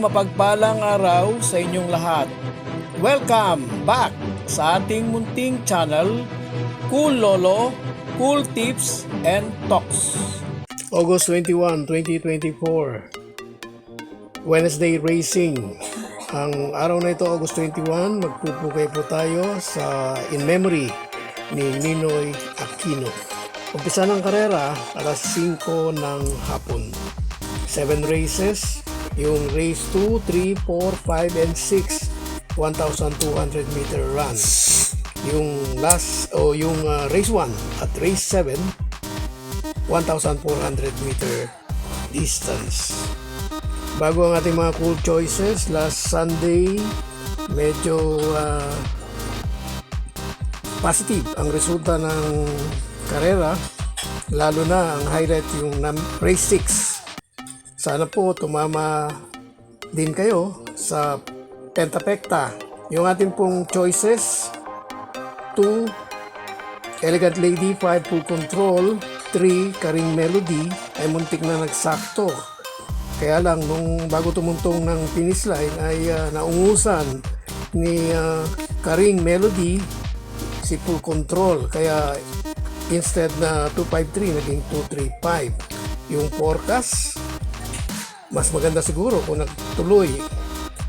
mapagpalang araw sa inyong lahat. Welcome back sa ating munting channel, Cool Lolo, Cool Tips and Talks. August 21, 2024, Wednesday Racing. Ang araw na ito, August 21, magpupukay po tayo sa in memory ni Ninoy Aquino. Umpisa ng karera, alas 5 ng hapon. 7 races, yung race 2, 3, 4, 5, and 6, 1,200 meter run. Yung last, yung race 1 at race 7, 1,400 meter distance. Bago ang ating mga cool choices, last Sunday, medyo positive ang resulta ng karera, lalo na ang highlight yung race 6. Sana po tumama din kayo sa pentapekta. Yung ating pong choices, 2, Elegant Lady, 5, Full Control, 3, Karing Melody ay muntik na nagsakto. Kaya lang, nung bago tumuntong ng finish line ay naungusan ni Karing Melody si Full Control. Kaya instead na 253, naging 235. Yung forecast, mas maganda siguro kung nagtuloy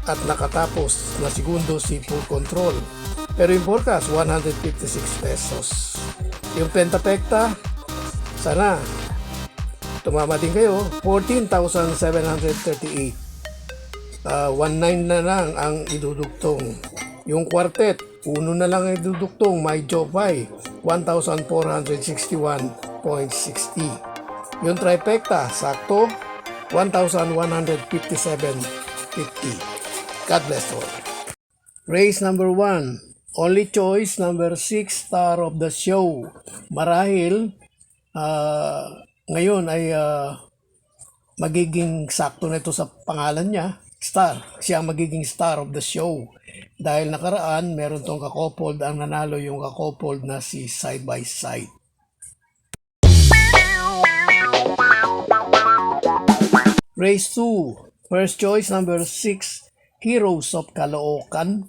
at nakatapos na segundo si Full Control. Pero yung forecast, 156 pesos. Yung pentapekta, sana tumama din kayo, 14,738. 1,900 na lang ang idudugtong. Yung quartet, 1 na lang ang idudugtong, may Jopay, 1,461.60. Yung trifecta, sakto, 1,157.50. God bless all. Race number 1, only choice number 6, star of the show. Marahil ngayon ay magiging sakto na ito sa pangalan niya, star. Siya ang magiging star of the show. Dahil nakaraan, meron tong kakopold, ang nanalo yung kakopold na si Side by Side. Race 2, first choice number 6, Heroes of Caloocan.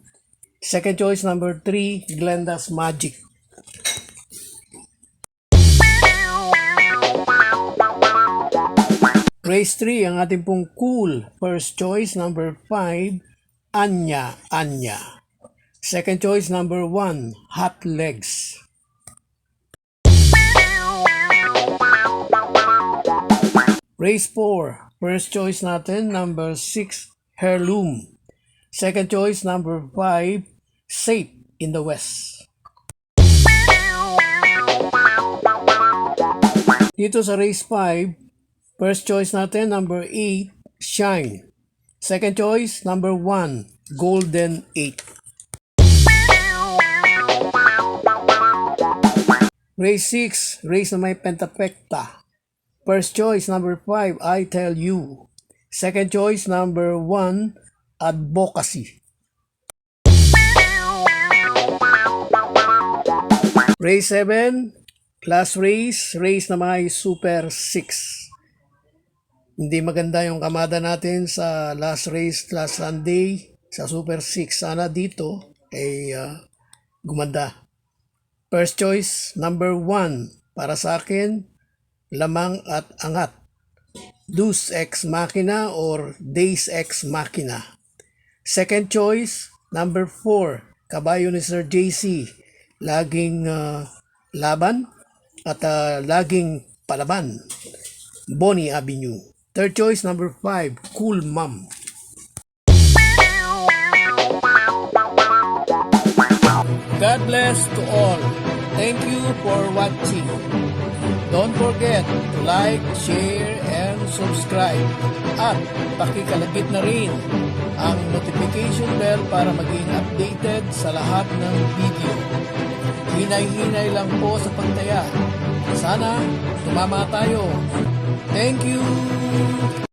Second choice number 3, Glenda's Magic. Race 3, ang ating pong cool. First choice number 5, Anya Anya. Second choice number 1, Hot Legs. Race 4, first choice natin number 6, Heirloom. Second choice number 5, Safe in the West. Dito sa race 5, first choice natin number 8, Shine. Second choice number 1, Golden 8. Race 6, race na may pentapekta. First choice number 5, I Tell You. Second choice number 1, Advocacy. Race 7, last race, race na may Super 6. Hindi maganda yung kamada natin sa last race, last Sunday, sa Super 6. Sana dito ay gumanda. First choice number 1, para sa akin, Lamang at Angat. Deus Ex Machina or Deus Ex Machina. Second choice, number 4, Kabayo ni Sir JC. Laging laban at laging palaban. Bonnie Avenue. Third choice, number 5, Cool Mom. God bless to all. Thank you for watching. Don't forget to like, share, and subscribe. At pakikalagit na rin ang notification bell para maging updated sa lahat ng video. Hinay-hinay lang po sa pagtaya. Sana tumama tayo. Thank you!